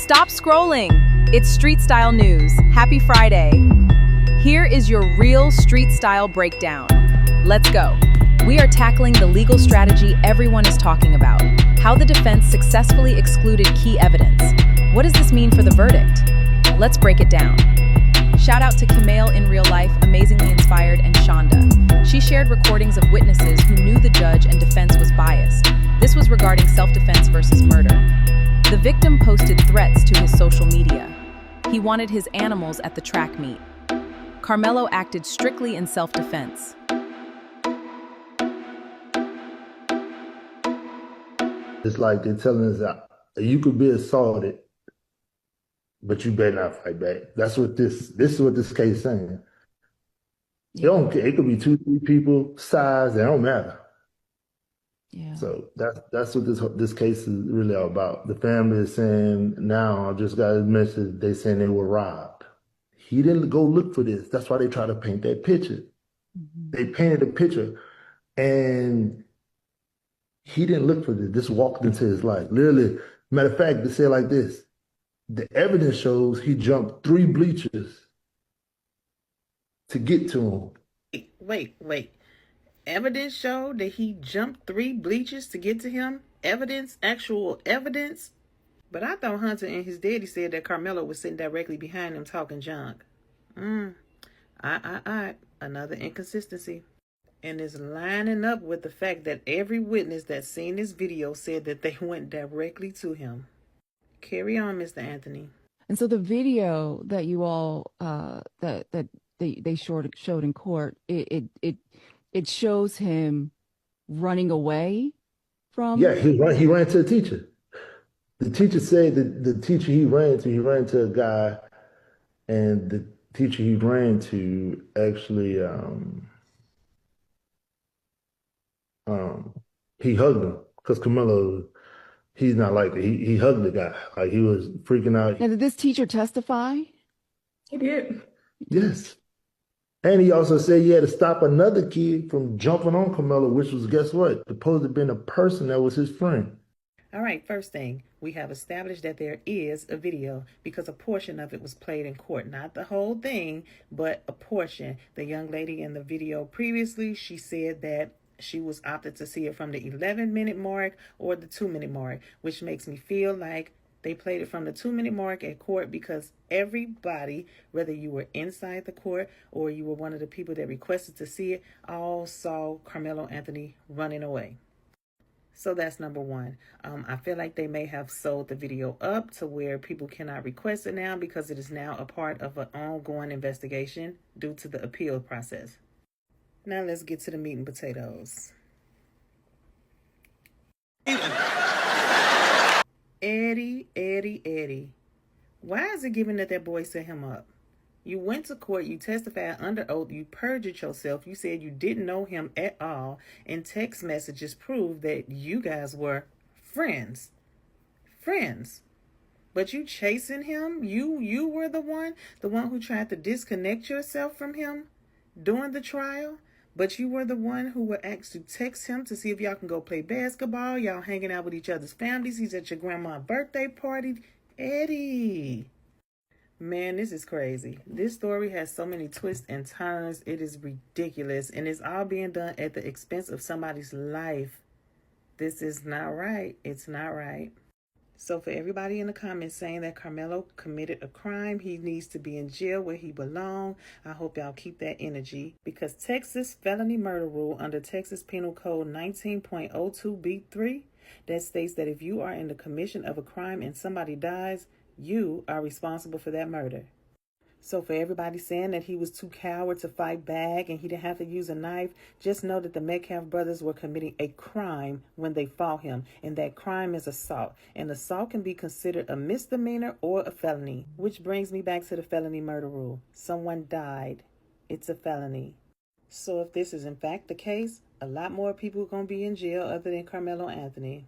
Stop scrolling. It's Street Style News. Happy Friday. Here is your real street style breakdown. Let's go. We are tackling the legal strategy everyone is talking about. How the defense successfully excluded key evidence. What does this mean for the verdict? Let's break it down. Shout out to Karmelo in real life, amazingly inspired, and Shonda. She shared recordings of witnesses who knew the judge and defense was biased. This was regarding self-defense versus murder. The victim posted threats to his social media. He wanted his animals at the track meet. Karmelo acted strictly in self-defense. It's like they're telling us that you could be assaulted, but you better not fight back. That's what this is what this case is saying. It don't care. It could be 2-3 people, size, it don't matter. Yeah. So that's what this case is really all about. The family is saying now, I just got a message, they saying they were robbed. He didn't go look for this. That's why they try to paint that picture. Mm-hmm. They painted a picture and he didn't look for this. This walked into his life. Literally, matter of fact, they say it like this. The evidence shows he jumped 3 bleachers to get to him. Wait. Evidence showed that he jumped 3 bleachers to get to him? Evidence? Actual evidence? But I thought Hunter and his daddy said that Karmelo was sitting directly behind him talking junk. Another inconsistency. And it's lining up with the fact that every witness that seen this video said that they went directly to him. Carry on, Mr. Anthony. And so the video that you all that they showed in court, it shows him running away from. Yeah, he ran to the teacher. The teacher said that the teacher he ran to a guy, and the teacher he ran to actually he hugged him because Karmelo, he's not like that. He hugged the guy. Like he was freaking out. Now, did this teacher testify? He did. Yes. And he also said he had to stop another kid from jumping on Karmelo, which was, guess what? Supposed to have been a person that was his friend. All right, first thing, we have established that there is a video because a portion of it was played in court. Not the whole thing, but a portion. The young lady in the video previously, she said that she was opted to see it from the 11-minute mark or the 2-minute mark, which makes me feel like they played it from the 2-minute mark at court because everybody, whether you were inside the court or you were one of the people that requested to see it, all saw Karmelo Anthony running away. So that's number one. I feel like they may have sold the video up to where people cannot request it now because it is now a part of an ongoing investigation due to the appeal process. Now let's get to the meat and potatoes. Eddie. Why is it given that boy set him up? You went to court, you testified under oath, you perjured yourself, you said you didn't know him at all, and text messages proved that you guys were friends. But you chasing him? You were the one who tried to disconnect yourself from him during the trial? But you were the one who were asked to text him to see if y'all can go play basketball. Y'all hanging out with each other's families. He's at your grandma's birthday party. Eddie. Man, this is crazy. This story has so many twists and turns. It is ridiculous. And it's all being done at the expense of somebody's life. This is not right. It's not right. So for everybody in the comments saying that Karmelo committed a crime, he needs to be in jail where he belongs, I hope y'all keep that energy. Because Texas felony murder rule under Texas Penal Code 19.02b3, that states that if you are in the commission of a crime and somebody dies, you are responsible for that murder. So for everybody saying that he was too coward to fight back and he didn't have to use a knife, just know that the Metcalf brothers were committing a crime when they fought him. And that crime is assault. And assault can be considered a misdemeanor or a felony. Which brings me back to the felony murder rule. Someone died. It's a felony. So if this is in fact the case, a lot more people are going to be in jail other than Karmelo Anthony.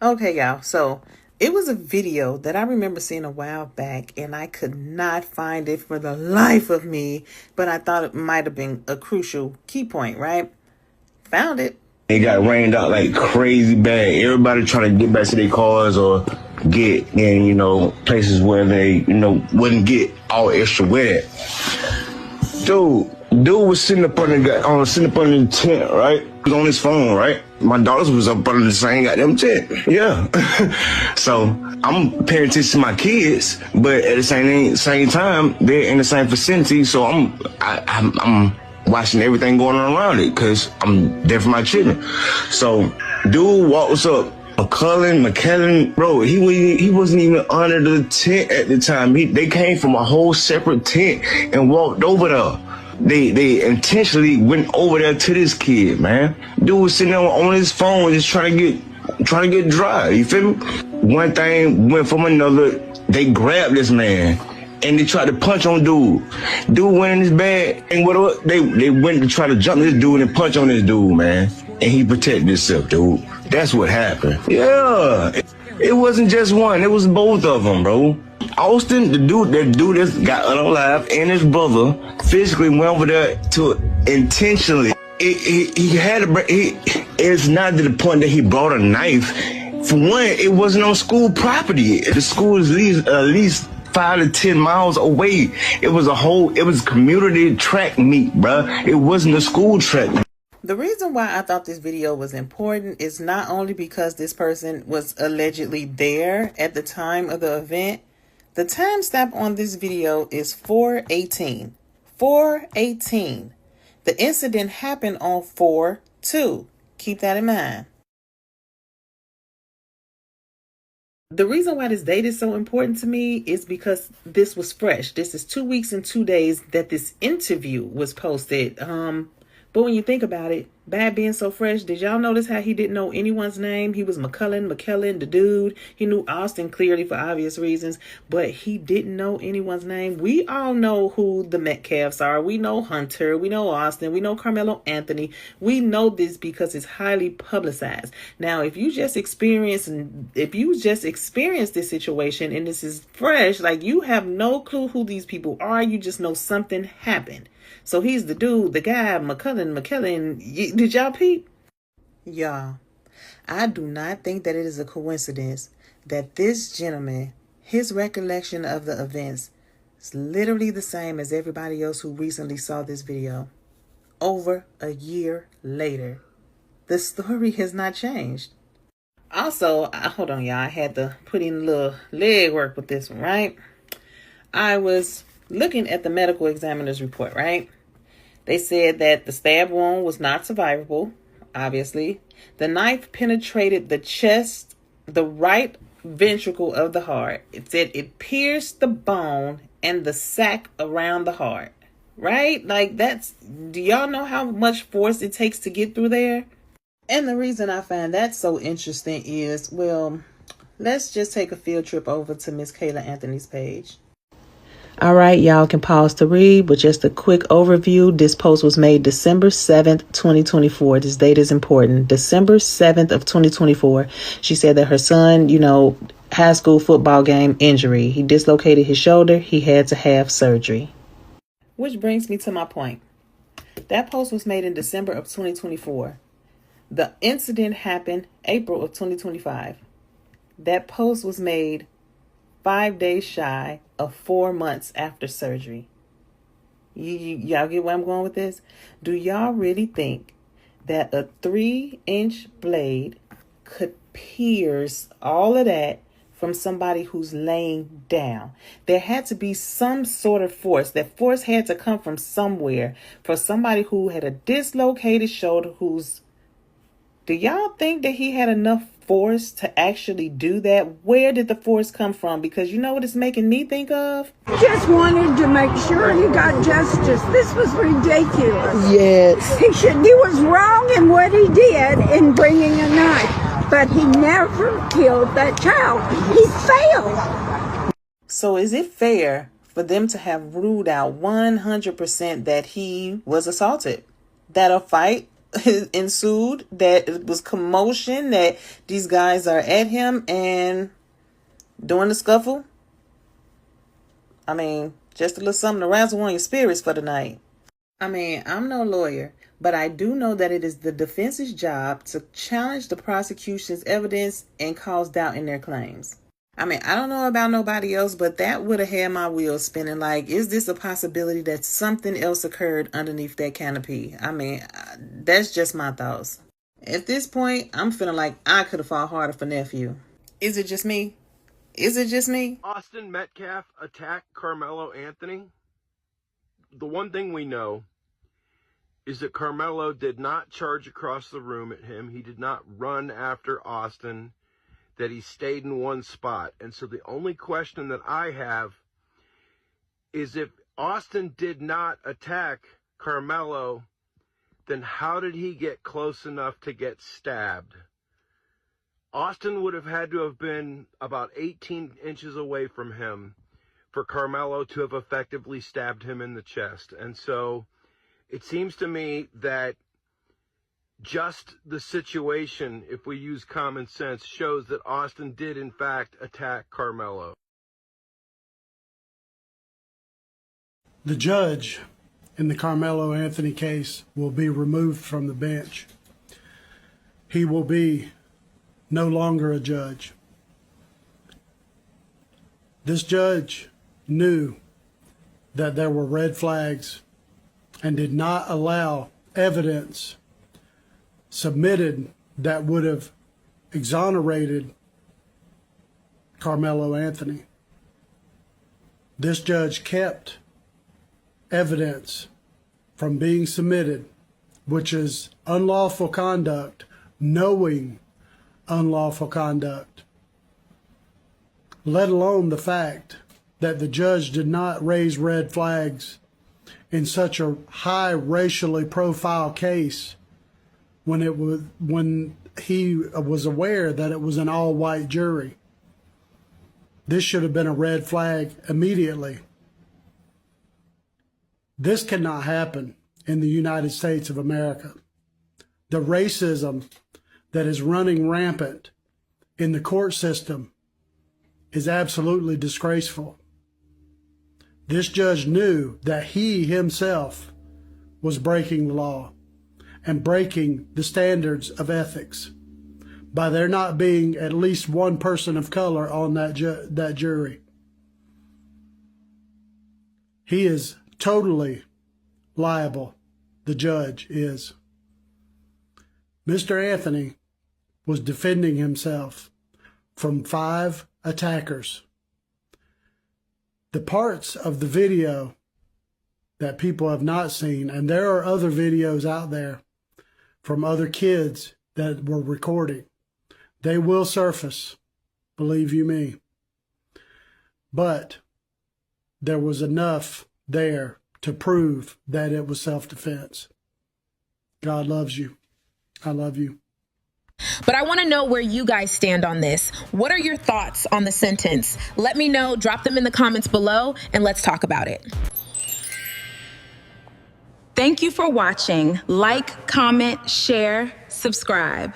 Okay, y'all. So it was a video that I remember seeing a while back, and I could not find it for the life of me, but I thought it might have been a crucial key point, right? Found it. It got rained out like crazy bad. Everybody trying to get back to their cars or get in, places where they, wouldn't get all extra with it. Dude was sitting up under the tent, right? He was on his phone, right? My daughters was up under the same goddamn tent. Yeah. So I'm paying attention to my kids, but at the same time, they're in the same vicinity. So I'm watching everything going on around it because I'm there for my children. So dude walks up. McKellen, bro, he wasn't even under the tent at the time. They came from a whole separate tent and walked over there. They intentionally went over there to this kid, man. Dude was sitting there on his phone just trying to get dry. You feel me? One thing went from another. They grabbed this man and they tried to punch on dude. Dude went in his bag and whatever. They went to try to jump this dude and punch on this dude, man. And he protected himself, dude. That's what happened. Yeah. It wasn't just one. It was both of them, bro. Austin, the dude that got unalive, and his brother physically went over there to intentionally. It's not to the point that he brought a knife. For one, it wasn't on school property. The school is at least 5 to 10 miles away. It was community track meet, bruh. It wasn't a school track. The reason why I thought this video was important is not only because this person was allegedly there at the time of the event. The timestamp on this video is 4/18. 4/18. The incident happened on 4/2. Keep that in mind. The reason why this date is so important to me is because this was fresh. This is 2 weeks and 2 days that this interview was posted. But when you think about it, Bad being so fresh, did y'all notice how he didn't know anyone's name? He was McKellen, the dude. He knew Austin clearly for obvious reasons, but he didn't know anyone's name. We all know who the Metcalfs are. We know Hunter. We know Austin. We know Karmelo Anthony. We know this because it's highly publicized. Now, if you just experience this situation and this is fresh, like you have no clue who these people are. You just know something happened. So he's the dude, the guy, McKellen. Did y'all peep? Y'all, I do not think that it is a coincidence that this gentleman, his recollection of the events is literally the same as everybody else who recently saw this video. Over a year later, the story has not changed. Also, hold on, y'all. I had to put in a little leg work with this one, right? I was looking at the medical examiner's report, right? They said that the stab wound was not survivable, obviously. The knife penetrated the chest, the right ventricle of the heart. It said it pierced the bone and the sac around the heart, right? Like do y'all know how much force it takes to get through there? And the reason I find that so interesting is, well, let's just take a field trip over to Miss Kayla Anthony's page. All right, y'all can pause to read, but just a quick overview. This post was made December 7th, 2024. This date is important. December 7th of 2024. She said that her son, high school football game injury. He dislocated his shoulder. He had to have surgery. Which brings me to my point. That post was made in December of 2024. The incident happened April of 2025. That post was made 5 days shy of 4 months after surgery. Y'all get where I'm going with this? Do y'all really think that a 3-inch blade could pierce all of that from somebody who's laying down? There had to be some sort of force. That force had to come from somewhere for somebody who had a dislocated shoulder do y'all think that he had enough force to actually do that? Where did the force come from? Because you know what it's making me think of? Just wanted to make sure he got justice. This was ridiculous. Yes. He was wrong in what he did in bringing a knife, but he never killed that child. He failed. So is it fair for them to have ruled out 100% that he was assaulted? That a fight ensued, that it was commotion, that these guys are at him and doing the scuffle? I mean, just a little something to razzle on your spirits for the night. I mean, I'm no lawyer, but I do know that it is the defense's job to challenge the prosecution's evidence and cause doubt in their claims. I mean, I don't know about nobody else, but that would have had my wheels spinning. Like, is this a possibility that something else occurred underneath that canopy? I mean, that's just my thoughts. At this point, I'm feeling like I could have fought harder for nephew. Is it just me? Is it just me? Austin Metcalf attacked Carmelo Anthony. The one thing we know is that Carmelo did not charge across the room at him. He did not run after Austin, that he stayed in one spot. And so the only question that I have is, if Austin did not attack Carmelo, then how did he get close enough to get stabbed? Austin would have had to have been about 18 inches away from him for Carmelo to have effectively stabbed him in the chest. And so it seems to me that just the situation, if we use common sense, shows that Austin did in fact attack Carmelo. The judge in the Carmelo Anthony case will be removed from the bench. He will be no longer a judge. This judge knew that there were red flags and did not allow evidence submitted that would have exonerated Carmelo Anthony. This judge kept evidence from being submitted, which is unlawful conduct, knowing unlawful conduct, let alone the fact that the judge did not raise red flags in such a high racially profile case when he was aware that it was an all-white jury. This should have been a red flag immediately. This cannot happen in the United States of America. The racism that is running rampant in the court system is absolutely disgraceful. This judge knew that he himself was breaking the law and breaking the standards of ethics by there not being at least one person of color on that jury. He is totally liable, the judge is. Mr. Anthony was defending himself from 5 attackers. The parts of the video that people have not seen, and there are other videos out there from other kids that were recording, they will surface, believe you me. But there was enough there to prove that it was self-defense. God loves you. I love you. But I want to know where you guys stand on this. What are your thoughts on the sentence? Let me know. Drop them in the comments below, and let's talk about it. Thank you for watching. Like, comment, share, subscribe.